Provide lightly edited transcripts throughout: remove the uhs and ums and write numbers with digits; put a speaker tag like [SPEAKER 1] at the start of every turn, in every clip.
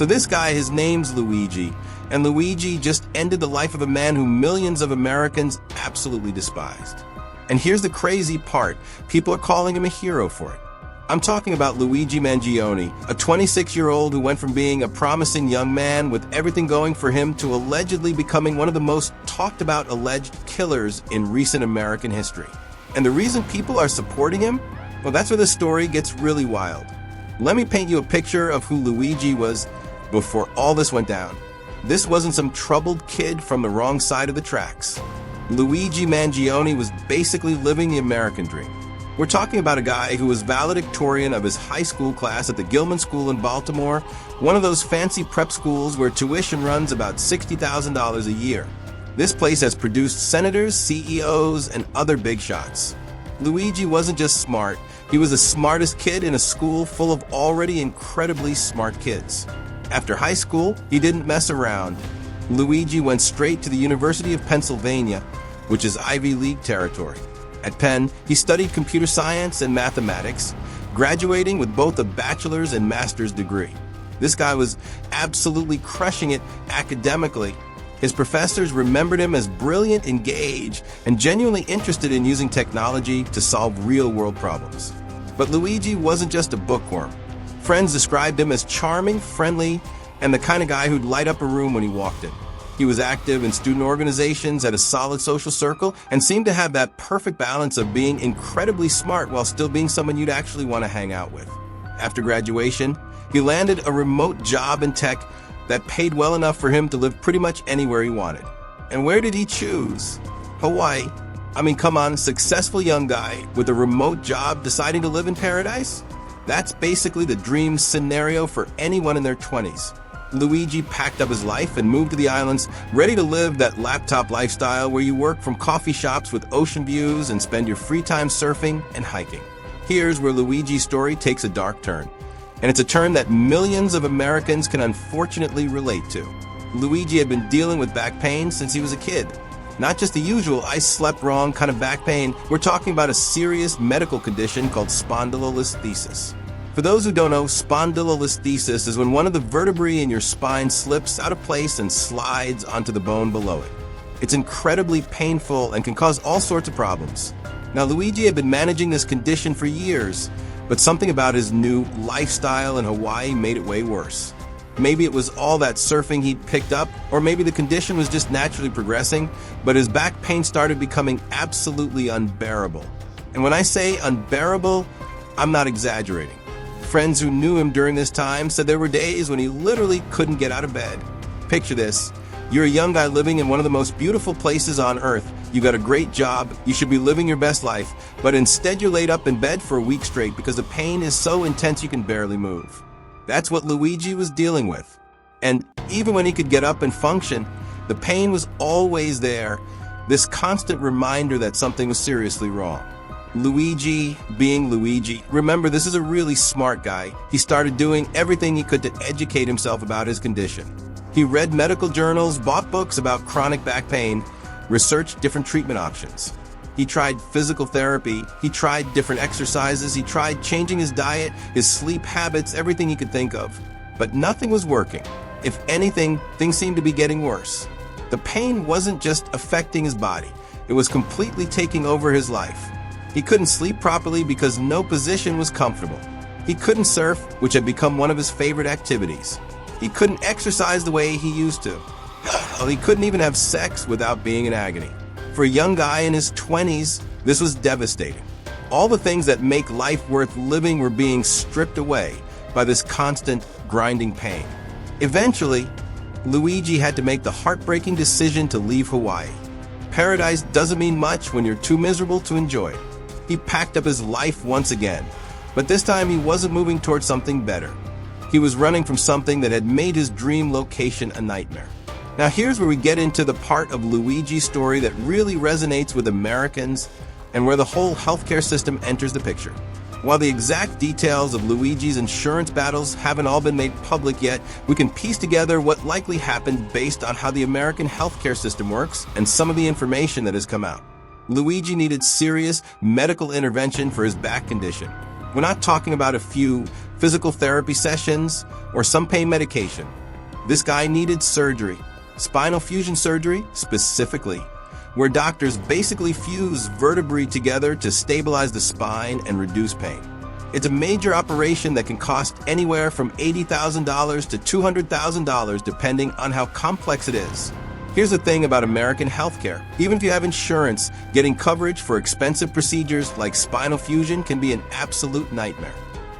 [SPEAKER 1] So this guy, his name's Luigi, and Luigi just ended the life of a man who millions of Americans absolutely despised. And here's the crazy part, people are calling him a hero for it. I'm talking about Luigi Mangione, a 26-year-old who went from being a promising young man with everything going for him to allegedly becoming one of the most talked about alleged killers in recent American history. And the reason people are supporting him? Well, that's where the story gets really wild. Let me paint you a picture of who Luigi was before all this went down. This wasn't some troubled kid from the wrong side of the tracks. Luigi Mangione was basically living the American dream. We're talking about a guy who was valedictorian of his high school class at the Gilman School in Baltimore, one of those fancy prep schools where tuition runs about $60,000 a year. This place has produced senators, CEOs, and other big shots. Luigi wasn't just smart, he was the smartest kid in a school full of already incredibly smart kids. After high school, he didn't mess around. Luigi went straight to the University of Pennsylvania, which is Ivy League territory. At Penn, he studied computer science and mathematics, graduating with both a bachelor's and master's degree. This guy was absolutely crushing it academically. His professors remembered him as brilliant, engaged, and genuinely interested in using technology to solve real-world problems. But Luigi wasn't just a bookworm. Friends described him as charming, friendly, and the kind of guy who'd light up a room when he walked in. He was active in student organizations, had a solid social circle, and seemed to have that perfect balance of being incredibly smart while still being someone you'd actually want to hang out with. After graduation, he landed a remote job in tech that paid well enough for him to live pretty much anywhere he wanted. And where did he choose? Hawaii. I mean, come on, successful young guy with a remote job deciding to live in paradise? That's basically the dream scenario for anyone in their 20s. Luigi packed up his life and moved to the islands, ready to live that laptop lifestyle where you work from coffee shops with ocean views and spend your free time surfing and hiking. Here's where Luigi's story takes a dark turn. And it's a turn that millions of Americans can unfortunately relate to. Luigi had been dealing with back pain since he was a kid. Not just the usual I slept wrong kind of back pain, we're talking about a serious medical condition called spondylolisthesis. For those who don't know, spondylolisthesis is when one of the vertebrae in your spine slips out of place and slides onto the bone below it. It's incredibly painful and can cause all sorts of problems. Now, Luigi had been managing this condition for years, but something about his new lifestyle in Hawaii made it way worse. Maybe it was all that surfing he'd picked up, or maybe the condition was just naturally progressing, but his back pain started becoming absolutely unbearable. And when I say unbearable, I'm not exaggerating. Friends who knew him during this time said there were days when he literally couldn't get out of bed. Picture this. You're a young guy living in one of the most beautiful places on earth. You got a great job. You should be living your best life. But instead you're laid up in bed for a week straight because the pain is so intense you can barely move. That's what Luigi was dealing with. And even when he could get up and function, the pain was always there. This constant reminder that something was seriously wrong. Luigi being Luigi. Remember, this is a really smart guy. He started doing everything he could to educate himself about his condition. He read medical journals, bought books about chronic back pain, researched different treatment options. He tried physical therapy, he tried different exercises, he tried changing his diet, his sleep habits, everything he could think of. But nothing was working. If anything, things seemed to be getting worse. The pain wasn't just affecting his body, it was completely taking over his life. He couldn't sleep properly because no position was comfortable. He couldn't surf, which had become one of his favorite activities. He couldn't exercise the way he used to. He couldn't even have sex without being in agony. For a young guy in his 20s, this was devastating. All the things that make life worth living were being stripped away by this constant grinding pain. Eventually, Luigi had to make the heartbreaking decision to leave Hawaii. Paradise doesn't mean much when you're too miserable to enjoy it. He packed up his life once again, but this time he wasn't moving towards something better. He was running from something that had made his dream location a nightmare. Now here's where we get into the part of Luigi's story that really resonates with Americans and where the whole healthcare system enters the picture. While the exact details of Luigi's insurance battles haven't all been made public yet, we can piece together what likely happened based on how the American healthcare system works and some of the information that has come out. Luigi needed serious medical intervention for his back condition. We're not talking about a few physical therapy sessions, or some pain medication. This guy needed surgery, spinal fusion surgery specifically, where doctors basically fuse vertebrae together to stabilize the spine and reduce pain. It's a major operation that can cost anywhere from $80,000 to $200,000 depending on how complex it is. Here's the thing about American healthcare. Even if you have insurance, getting coverage for expensive procedures like spinal fusion can be an absolute nightmare.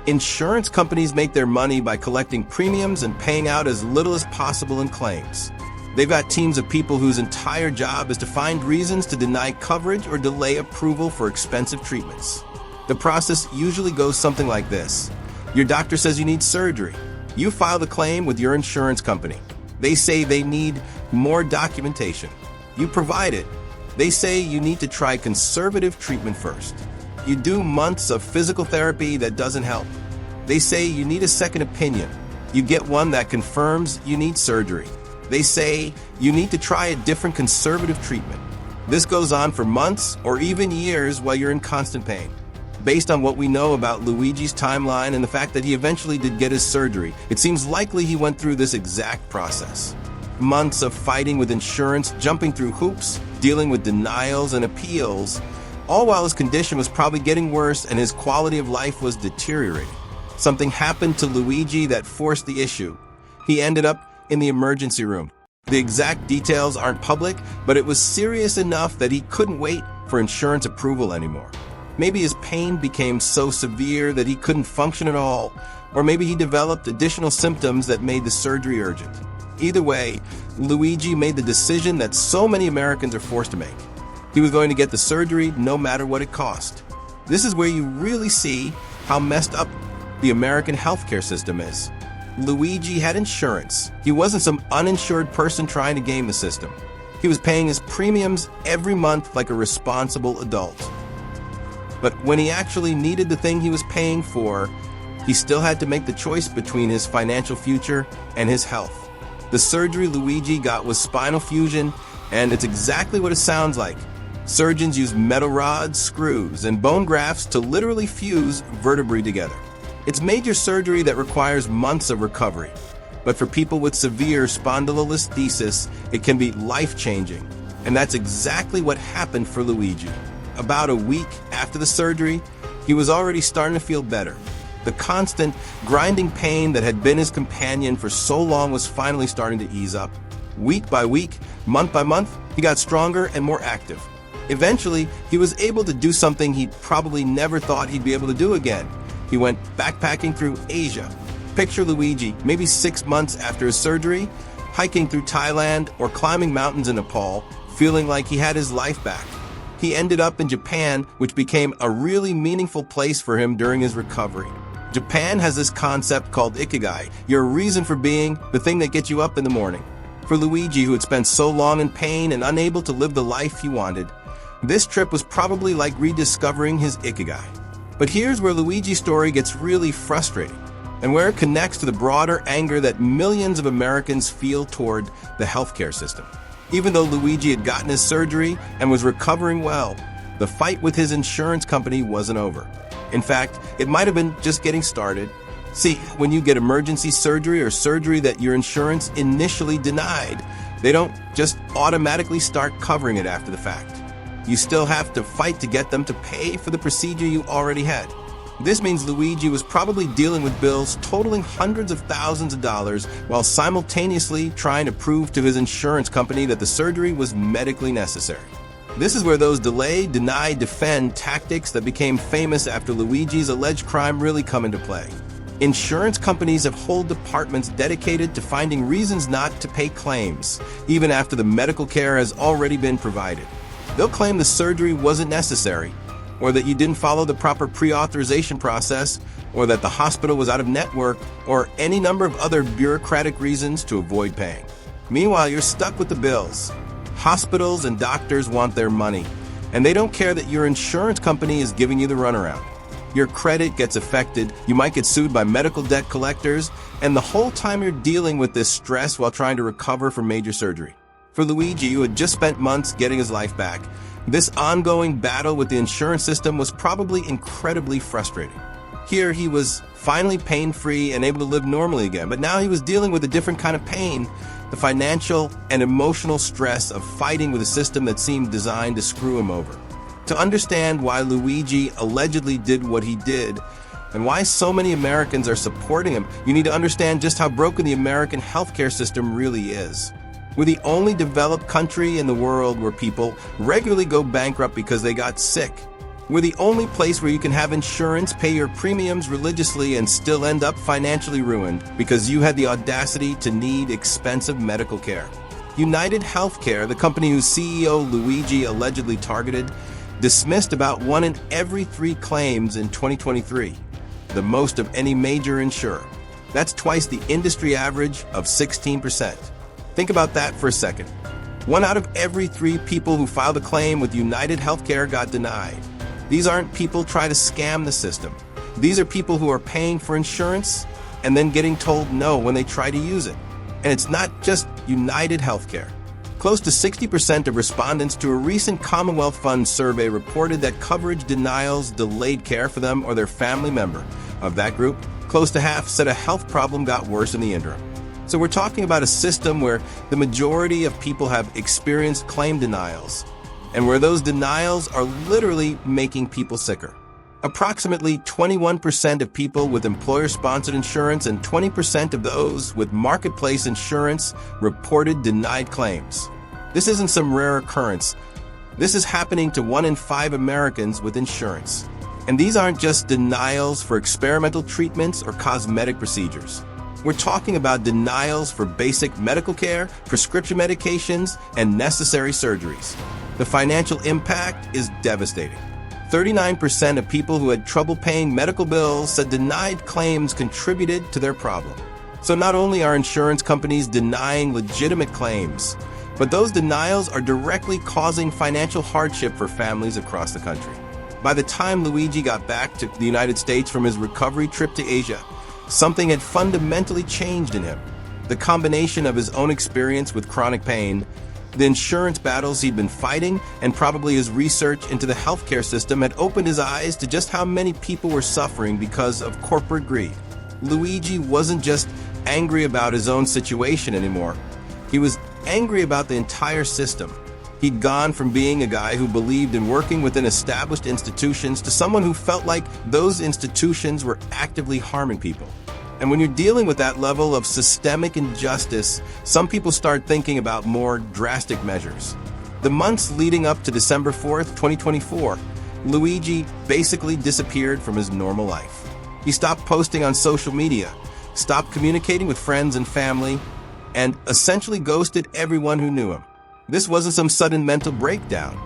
[SPEAKER 1] Insurance companies make their money by collecting premiums and paying out as little as possible in claims. They've got teams of people whose entire job is to find reasons to deny coverage or delay approval for expensive treatments. The process usually goes something like this. Your doctor says you need surgery. You file the claim with your insurance company. They say they need more documentation. You provide it. They say you need to try conservative treatment first. You do months of physical therapy that doesn't help. They say you need a second opinion. You get one that confirms you need surgery. They say you need to try a different conservative treatment. This goes on for months or even years while you're in constant pain. Based on what we know about Luigi's timeline and the fact that he eventually did get his surgery, it seems likely he went through this exact process. Months of fighting with insurance, jumping through hoops, dealing with denials and appeals, all while his condition was probably getting worse and his quality of life was deteriorating. Something happened to Luigi that forced the issue. He ended up in the emergency room. The exact details aren't public, but it was serious enough that he couldn't wait for insurance approval anymore. Maybe his pain became so severe that he couldn't function at all, or maybe he developed additional symptoms that made the surgery urgent. Either way, Luigi made the decision that so many Americans are forced to make. He was going to get the surgery no matter what it cost. This is where you really see how messed up the American healthcare system is. Luigi had insurance. He wasn't some uninsured person trying to game the system. He was paying his premiums every month like a responsible adult. But when he actually needed the thing he was paying for, he still had to make the choice between his financial future and his health. The surgery Luigi got was spinal fusion, and it's exactly what it sounds like. Surgeons use metal rods, screws, and bone grafts to literally fuse vertebrae together. It's major surgery that requires months of recovery. But for people with severe spondylolisthesis, it can be life-changing. And that's exactly what happened for Luigi. About a week after the surgery, he was already starting to feel better. The constant, grinding pain that had been his companion for so long was finally starting to ease up. Week by week, month by month, he got stronger and more active. Eventually, he was able to do something he probably never thought he'd be able to do again. He went backpacking through Asia. Picture Luigi, maybe 6 months after his surgery, hiking through Thailand or climbing mountains in Nepal, feeling like he had his life back. He ended up in Japan, which became a really meaningful place for him during his recovery. Japan has this concept called ikigai, your reason for being, the thing that gets you up in the morning. For Luigi, who had spent so long in pain and unable to live the life he wanted, this trip was probably like rediscovering his ikigai. But here's where Luigi's story gets really frustrating, and where it connects to the broader anger that millions of Americans feel toward the healthcare system. Even though Luigi had gotten his surgery and was recovering well, the fight with his insurance company wasn't over. In fact, it might have been just getting started. See, when you get emergency surgery or surgery that your insurance initially denied, they don't just automatically start covering it after the fact. You still have to fight to get them to pay for the procedure you already had. This means Luigi was probably dealing with bills totaling hundreds of thousands of dollars while simultaneously trying to prove to his insurance company that the surgery was medically necessary. This is where those delay, deny, defend tactics that became famous after Luigi's alleged crime really come into play. Insurance companies have whole departments dedicated to finding reasons not to pay claims, even after the medical care has already been provided. They'll claim the surgery wasn't necessary, or that you didn't follow the proper pre-authorization process, or that the hospital was out of network, or any number of other bureaucratic reasons to avoid paying. Meanwhile, you're stuck with the bills. Hospitals and doctors want their money, and they don't care that your insurance company is giving you the runaround. Your credit gets affected, you might get sued by medical debt collectors, and the whole time you're dealing with this stress while trying to recover from major surgery. For Luigi, who had just spent months getting his life back, this ongoing battle with the insurance system was probably incredibly frustrating. Here he was finally pain-free and able to live normally again, but now he was dealing with a different kind of pain, the financial and emotional stress of fighting with a system that seemed designed to screw him over. To understand why Luigi allegedly did what he did, and why so many Americans are supporting him, you need to understand just how broken the American healthcare system really is. We're the only developed country in the world where people regularly go bankrupt because they got sick. We're the only place where you can have insurance, pay your premiums religiously, and still end up financially ruined because you had the audacity to need expensive medical care. UnitedHealthcare, the company whose CEO Luigi allegedly targeted, dismissed about 1 in every 3 claims in 2023, the most of any major insurer. That's twice the industry average of 16%. Think about that for a second. 1 out of every 3 people who filed a claim with UnitedHealthcare got denied. These aren't people trying to scam the system. These are people who are paying for insurance and then getting told no when they try to use it. And it's not just UnitedHealthcare. Close to 60% of respondents to a recent Commonwealth Fund survey reported that coverage denials delayed care for them or their family member. Of that group, close to half said a health problem got worse in the interim. So we're talking about a system where the majority of people have experienced claim denials, and where those denials are literally making people sicker. Approximately 21% of people with employer-sponsored insurance and 20% of those with marketplace insurance reported denied claims. This isn't some rare occurrence. This is happening to 1 in 5 Americans with insurance. And these aren't just denials for experimental treatments or cosmetic procedures. We're talking about denials for basic medical care, prescription medications, and necessary surgeries. The financial impact is devastating. 39% of people who had trouble paying medical bills said denied claims contributed to their problem. So not only are insurance companies denying legitimate claims, but those denials are directly causing financial hardship for families across the country. By the time Luigi got back to the United States from his recovery trip to Asia, something had fundamentally changed in him. The combination of his own experience with chronic pain, the insurance battles he'd been fighting, and probably his research into the healthcare system had opened his eyes to just how many people were suffering because of corporate greed. Luigi wasn't just angry about his own situation anymore. He was angry about the entire system. He'd gone from being a guy who believed in working within established institutions to someone who felt like those institutions were actively harming people. And when you're dealing with that level of systemic injustice, some people start thinking about more drastic measures. The months leading up to December 4th, 2024, Luigi basically disappeared from his normal life. He stopped posting on social media, stopped communicating with friends and family, and essentially ghosted everyone who knew him. This wasn't some sudden mental breakdown.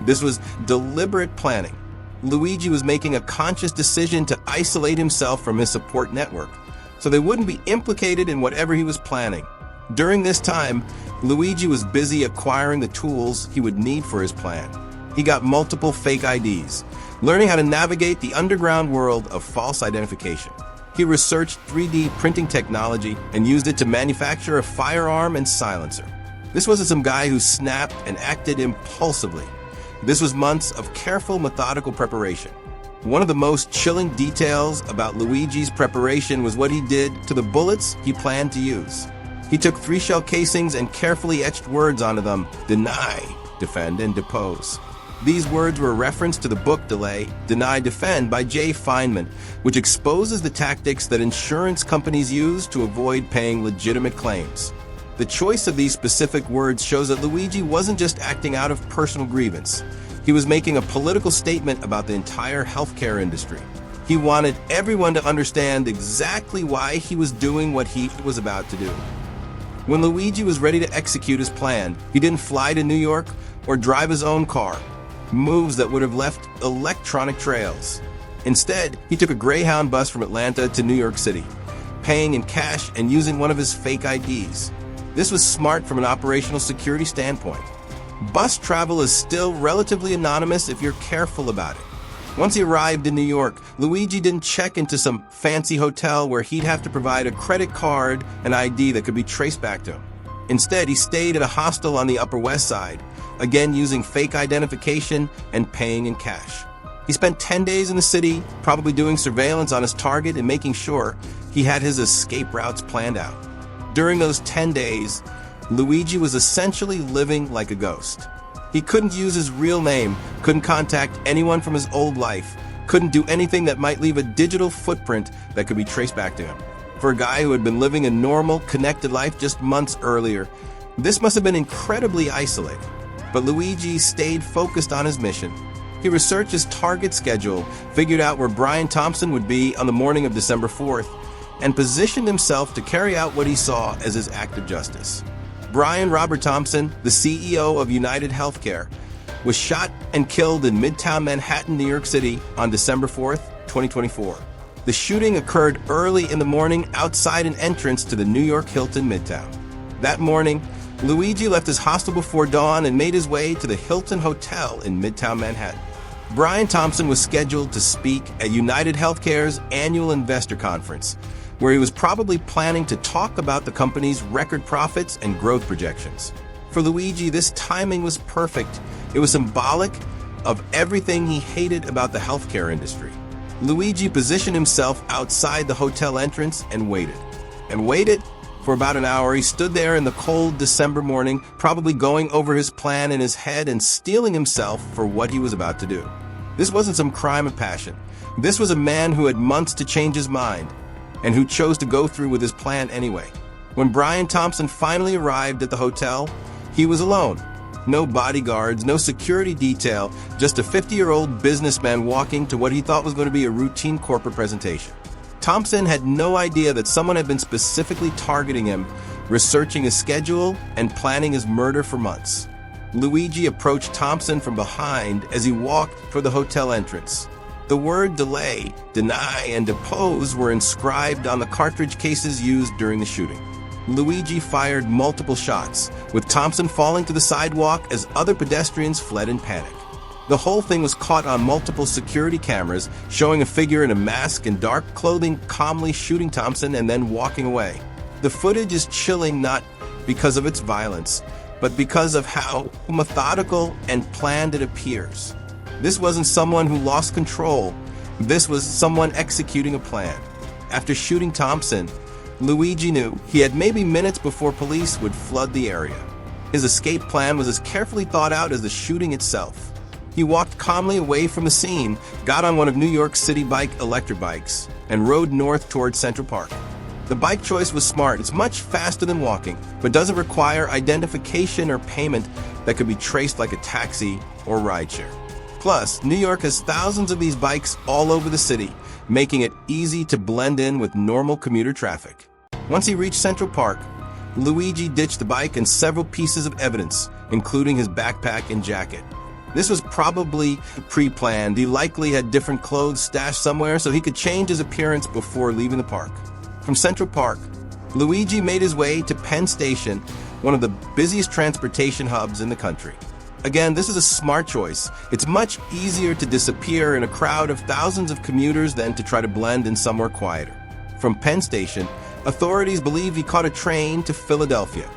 [SPEAKER 1] This was deliberate planning. Luigi was making a conscious decision to isolate himself from his support network, so they wouldn't be implicated in whatever he was planning. During this time, Luigi was busy acquiring the tools he would need for his plan. He got multiple fake IDs, learning how to navigate the underground world of false identification. He researched 3D printing technology and used it to manufacture a firearm and silencer. This wasn't some guy who snapped and acted impulsively. This was months of careful, methodical preparation. One of the most chilling details about Luigi's preparation was what he did to the bullets he planned to use. He took 3 shell casings and carefully etched words onto them: deny, defend, and depose. These words were a reference to the book Delay, Deny, Defend by Jay Feynman, which exposes the tactics that insurance companies use to avoid paying legitimate claims. The choice of these specific words shows that Luigi wasn't just acting out of personal grievance. He was making a political statement about the entire healthcare industry. He wanted everyone to understand exactly why he was doing what he was about to do. When Luigi was ready to execute his plan, he didn't fly to New York or drive his own car, moves that would have left electronic trails. Instead, he took a Greyhound bus from Atlanta to New York City, paying in cash and using one of his fake IDs. This was smart from an operational security standpoint. Bus travel is still relatively anonymous if you're careful about it. Once he arrived in New York, Luigi didn't check into some fancy hotel where he'd have to provide a credit card and ID that could be traced back to him. Instead, he stayed at a hostel on the Upper West Side, again using fake identification and paying in cash. He spent 10 days in the city, probably doing surveillance on his target and making sure he had his escape routes planned out. During those 10 days, Luigi was essentially living like a ghost. He couldn't use his real name, couldn't contact anyone from his old life, couldn't do anything that might leave a digital footprint that could be traced back to him. For a guy who had been living a normal, connected life just months earlier, this must have been incredibly isolating. But Luigi stayed focused on his mission. He researched his target schedule, figured out where Brian Thompson would be on the morning of December 4th, and positioned himself to carry out what he saw as his act of justice. Brian Robert Thompson, the CEO of UnitedHealthcare, was shot and killed in Midtown Manhattan, New York City on December 4th, 2024. The shooting occurred early in the morning outside an entrance to the New York Hilton Midtown. That morning, Luigi left his hostel before dawn and made his way to the Hilton Hotel in Midtown Manhattan. Brian Thompson was scheduled to speak at UnitedHealthcare's annual investor conference, where he was probably planning to talk about the company's record profits and growth projections. For Luigi, this timing was perfect. It was symbolic of everything he hated about the healthcare industry. Luigi positioned himself outside the hotel entrance and waited. For about an hour. He stood there in the cold December morning, probably going over his plan in his head and steeling himself for what he was about to do. This wasn't some crime of passion. This was a man who had months to change his mind and who chose to go through with his plan anyway. When Brian Thompson finally arrived at the hotel, he was alone. No bodyguards, no security detail, just a 50-year-old businessman walking to what he thought was going to be a routine corporate presentation. Thompson had no idea that someone had been specifically targeting him, researching his schedule, and planning his murder for months. Luigi approached Thompson from behind as he walked for the hotel entrance. The word delay, deny, and depose were inscribed on the cartridge cases used during the shooting. Luigi fired multiple shots, with Thompson falling to the sidewalk as other pedestrians fled in panic. The whole thing was caught on multiple security cameras, showing a figure in a mask and dark clothing calmly shooting Thompson and then walking away. The footage is chilling not because of its violence, but because of how methodical and planned it appears. This wasn't someone who lost control. This was someone executing a plan. After shooting Thompson, Luigi knew he had maybe minutes before police would flood the area. His escape plan was as carefully thought out as the shooting itself. He walked calmly away from the scene, got on one of New York City electric bikes, and rode north toward Central Park. The bike choice was smart. It's much faster than walking, but doesn't require identification or payment that could be traced like a taxi or rideshare. Plus, New York has thousands of these bikes all over the city, making it easy to blend in with normal commuter traffic. Once he reached Central Park, Luigi ditched the bike and several pieces of evidence, including his backpack and jacket. This was probably pre-planned. He likely had different clothes stashed somewhere so he could change his appearance before leaving the park. From Central Park, Luigi made his way to Penn Station, one of the busiest transportation hubs in the country. Again, this is a smart choice. It's much easier to disappear in a crowd of thousands of commuters than to try to blend in somewhere quieter. From Penn Station, authorities believe he caught a train to Philadelphia,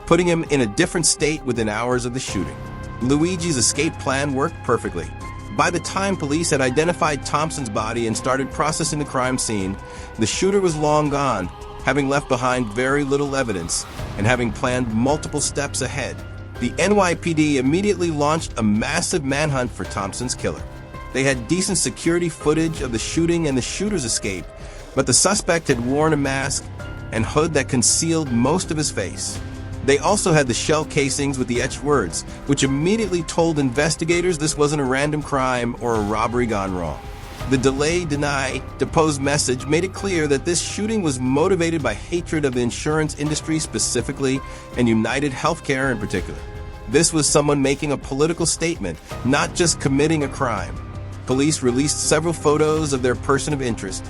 [SPEAKER 1] putting him in a different state within hours of the shooting. Luigi's escape plan worked perfectly. By the time police had identified Thompson's body and started processing the crime scene, the shooter was long gone, having left behind very little evidence and having planned multiple steps ahead. The NYPD immediately launched a massive manhunt for Thompson's killer. They had decent security footage of the shooting and the shooter's escape, but the suspect had worn a mask and hood that concealed most of his face. They also had the shell casings with the etched words, which immediately told investigators this wasn't a random crime or a robbery gone wrong. The delay, deny, depose message made it clear that this shooting was motivated by hatred of the insurance industry specifically and UnitedHealthcare in particular. This was someone making a political statement, not just committing a crime. Police released several photos of their person of interest.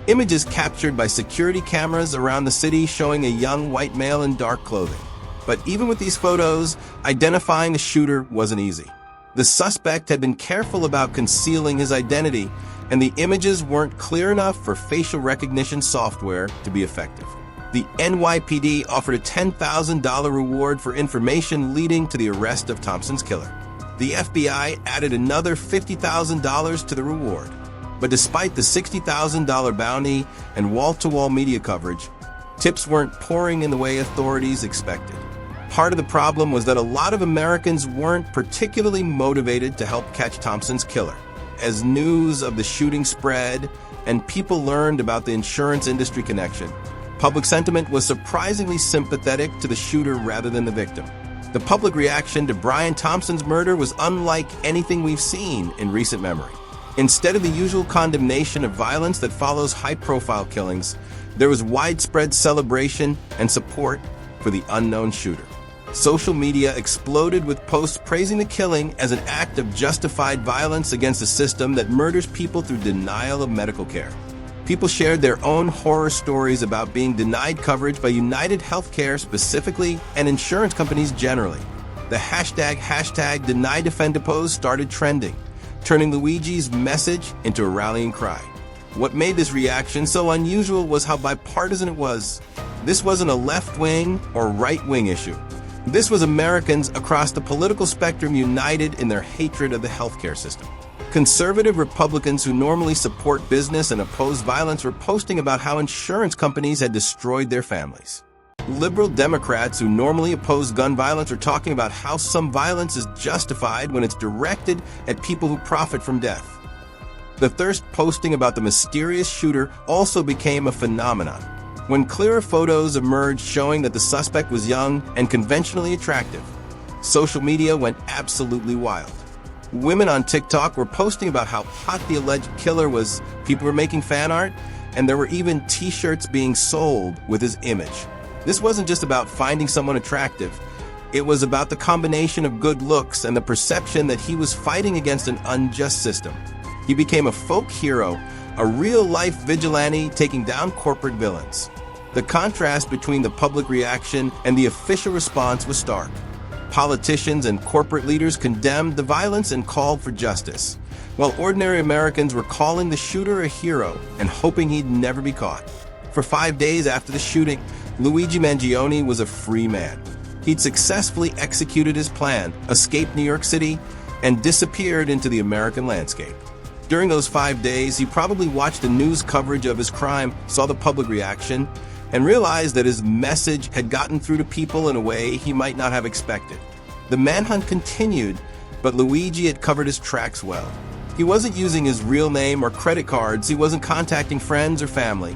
[SPEAKER 1] Images captured by security cameras around the city showing a young white male in dark clothing. But even with these photos, identifying the shooter wasn't easy. The suspect had been careful about concealing his identity, and the images weren't clear enough for facial recognition software to be effective. The NYPD offered a $10,000 reward for information leading to the arrest of Thompson's killer. The FBI added another $50,000 to the reward. But despite the $60,000 bounty and wall-to-wall media coverage, tips weren't pouring in the way authorities expected. Part of the problem was that a lot of Americans weren't particularly motivated to help catch Thompson's killer. As news of the shooting spread and people learned about the insurance industry connection, public sentiment was surprisingly sympathetic to the shooter rather than the victim. The public reaction to Brian Thompson's murder was unlike anything we've seen in recent memory. Instead of the usual condemnation of violence that follows high-profile killings, there was widespread celebration and support for the unknown shooter. Social media exploded with posts praising the killing as an act of justified violence against a system that murders people through denial of medical care. People shared their own horror stories about being denied coverage by UnitedHealthcare specifically and insurance companies generally. The hashtag #DenyDefendApose started trending, turning Luigi's message into a rallying cry. What made this reaction so unusual was how bipartisan it was. This wasn't a left-wing or right-wing issue. This was Americans across the political spectrum united in their hatred of the healthcare system. Conservative Republicans who normally support business and oppose violence were posting about how insurance companies had destroyed their families. Liberal Democrats who normally oppose gun violence are talking about how some violence is justified when it's directed at people who profit from death. The thirst posting about the mysterious shooter also became a phenomenon. When clearer photos emerged showing that the suspect was young and conventionally attractive, social media went absolutely wild. Women on TikTok were posting about how hot the alleged killer was, people were making fan art, and there were even t-shirts being sold with his image. This wasn't just about finding someone attractive. It was about the combination of good looks and the perception that he was fighting against an unjust system. He became a folk hero, a real-life vigilante taking down corporate villains. The contrast between the public reaction and the official response was stark. Politicians and corporate leaders condemned the violence and called for justice, while ordinary Americans were calling the shooter a hero and hoping he'd never be caught. For 5 days after the shooting, Luigi Mangione was a free man. He'd successfully executed his plan, escaped New York City, and disappeared into the American landscape. During those 5 days, he probably watched the news coverage of his crime, saw the public reaction, and realized that his message had gotten through to people in a way he might not have expected. The manhunt continued, but Luigi had covered his tracks well. He wasn't using his real name or credit cards, he wasn't contacting friends or family,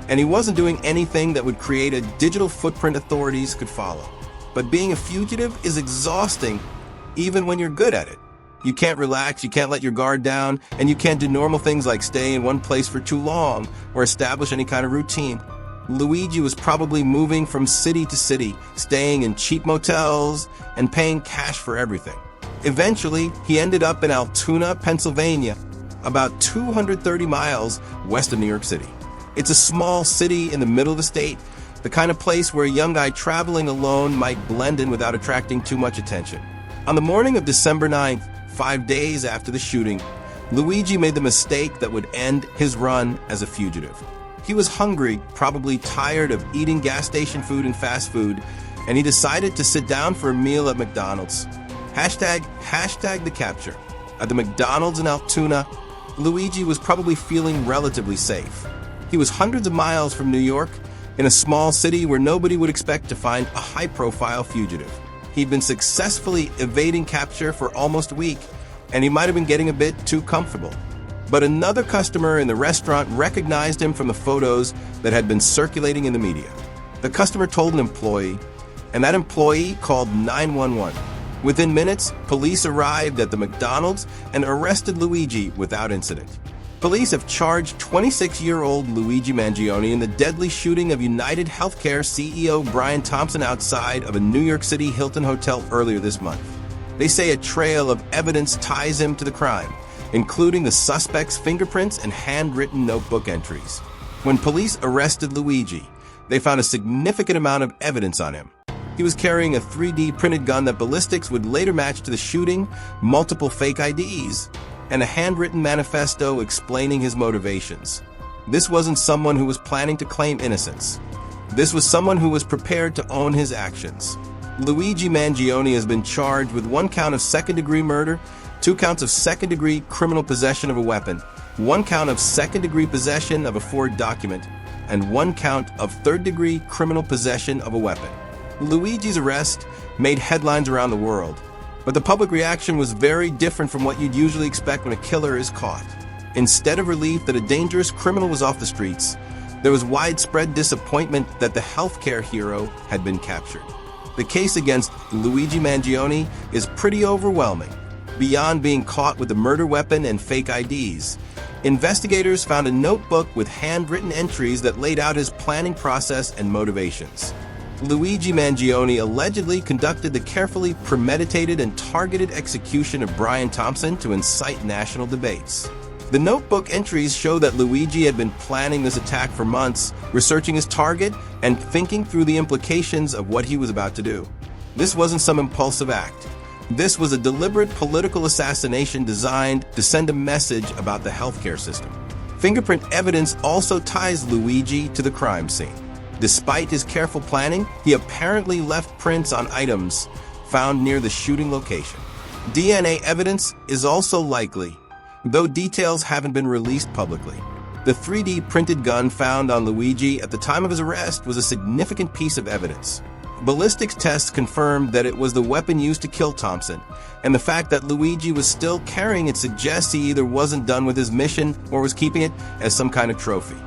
[SPEAKER 1] and he wasn't doing anything that would create a digital footprint authorities could follow. But being a fugitive is exhausting, even when you're good at it. You can't relax, you can't let your guard down, and you can't do normal things like stay in one place for too long or establish any kind of routine. Luigi was probably moving from city to city, staying in cheap motels and paying cash for everything. Eventually, he ended up in Altoona, Pennsylvania, about 230 miles west of New York City. It's a small city in the middle of the state, the kind of place where a young guy traveling alone might blend in without attracting too much attention. On the morning of December 9th, 5 days after the shooting, Luigi made the mistake that would end his run as a fugitive. He was hungry, probably tired of eating gas station food and fast food, and he decided to sit down for a meal at McDonald's. Hashtag the capture. At the McDonald's in Altoona, Luigi was probably feeling relatively safe. He was hundreds of miles from New York, in a small city where nobody would expect to find a high-profile fugitive. He'd been successfully evading capture for almost a week, and he might have been getting a bit too comfortable. But another customer in the restaurant recognized him from the photos that had been circulating in the media. The customer told an employee, and that employee called 911. Within minutes, police arrived at the McDonald's and arrested Luigi without incident. Police have charged 26-year-old Luigi Mangione in the deadly shooting of UnitedHealthcare CEO Brian Thompson outside of a New York City Hilton hotel earlier this month. They say a trail of evidence ties him to the crime, including the suspect's fingerprints and handwritten notebook entries. When police arrested Luigi, they found a significant amount of evidence on him. He was carrying a 3D printed gun that ballistics would later match to the shooting, multiple fake IDs, and a handwritten manifesto explaining his motivations. This wasn't someone who was planning to claim innocence. This was someone who was prepared to own his actions. Luigi Mangione has been charged with 1 count of second-degree murder, 2 counts of second-degree criminal possession of a weapon, 1 count of second-degree possession of a forged document, and 1 count of third-degree criminal possession of a weapon. Luigi's arrest made headlines around the world, but the public reaction was very different from what you'd usually expect when a killer is caught. Instead of relief that a dangerous criminal was off the streets, there was widespread disappointment that the healthcare hero had been captured. The case against Luigi Mangione is pretty overwhelming. Beyond being caught with a murder weapon and fake IDs, investigators found a notebook with handwritten entries that laid out his planning process and motivations. Luigi Mangione allegedly conducted the carefully premeditated and targeted execution of Brian Thompson to incite national debates. The notebook entries show that Luigi had been planning this attack for months, researching his target and thinking through the implications of what he was about to do. This wasn't some impulsive act. This was a deliberate political assassination designed to send a message about the healthcare system. Fingerprint evidence also ties Luigi to the crime scene. Despite his careful planning, he apparently left prints on items found near the shooting location. DNA evidence is also likely, though details haven't been released publicly. The 3D printed gun found on Luigi at the time of his arrest was a significant piece of evidence. Ballistics tests confirmed that it was the weapon used to kill Thompson, and the fact that Luigi was still carrying it suggests he either wasn't done with his mission or was keeping it as some kind of trophy.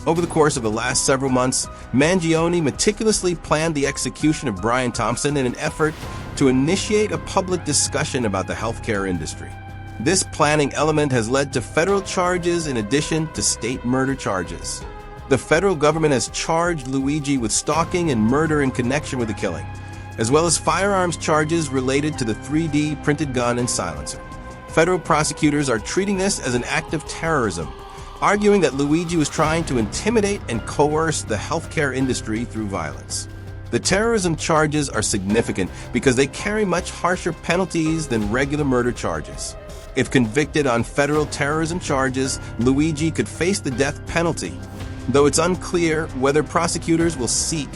[SPEAKER 1] Over the course of the last several months, Mangione meticulously planned the execution of Brian Thompson in an effort to initiate a public discussion about the healthcare industry. This planning element has led to federal charges in addition to state murder charges. The federal government has charged Luigi with stalking and murder in connection with the killing, as well as firearms charges related to the 3D printed gun and silencer. Federal prosecutors are treating this as an act of terrorism, arguing that Luigi was trying to intimidate and coerce the healthcare industry through violence. The terrorism charges are significant because they carry much harsher penalties than regular murder charges. If convicted on federal terrorism charges, Luigi could face the death penalty, though it's unclear whether prosecutors will seek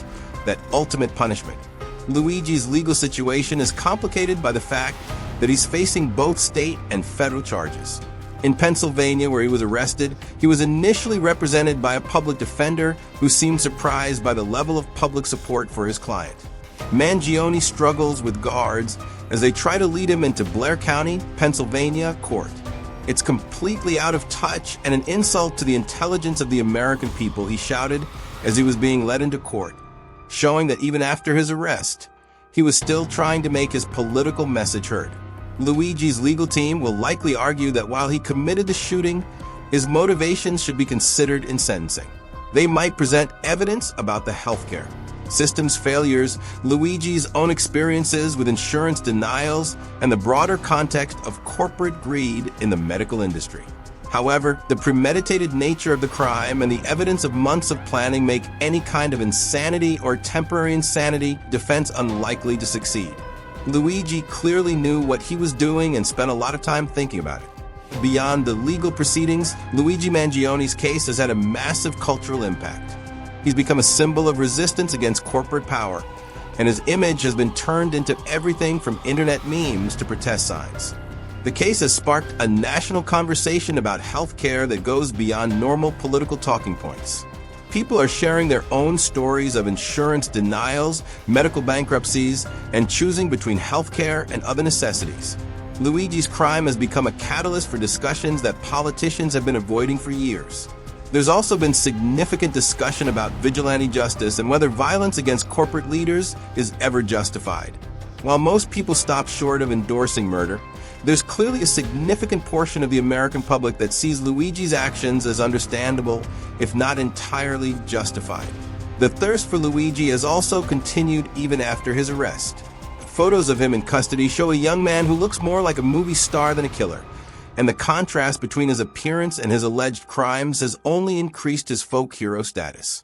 [SPEAKER 1] that ultimate punishment. Luigi's legal situation is complicated by the fact that he's facing both state and federal charges. In Pennsylvania, where he was arrested, he was initially represented by a public defender who seemed surprised by the level of public support for his client. Mangione struggles with guards as they try to lead him into Blair County, Pennsylvania court. It's completely out of touch and an insult to the intelligence of the American people, he shouted as he was being led into court, showing that even after his arrest, he was still trying to make his political message heard. Luigi's legal team will likely argue that while he committed the shooting, his motivations should be considered in sentencing. They might present evidence about the healthcare system's failures, Luigi's own experiences with insurance denials, and the broader context of corporate greed in the medical industry. However, the premeditated nature of the crime and the evidence of months of planning make any kind of insanity or temporary insanity defense unlikely to succeed. Luigi clearly knew what he was doing and spent a lot of time thinking about it. Beyond the legal proceedings, Luigi Mangione's case has had a massive cultural impact. He's become a symbol of resistance against corporate power, and his image has been turned into everything from internet memes to protest signs. The case has sparked a national conversation about healthcare that goes beyond normal political talking points. People are sharing their own stories of insurance denials, medical bankruptcies, and choosing between healthcare and other necessities. Luigi's crime has become a catalyst for discussions that politicians have been avoiding for years. There's also been significant discussion about vigilante justice and whether violence against corporate leaders is ever justified. While most people stop short of endorsing murder, there's clearly a significant portion of the American public that sees Luigi's actions as understandable, if not entirely justified. The thirst for Luigi has also continued even after his arrest. Photos of him in custody show a young man who looks more like a movie star than a killer, and the contrast between his appearance and his alleged crimes has only increased his folk hero status.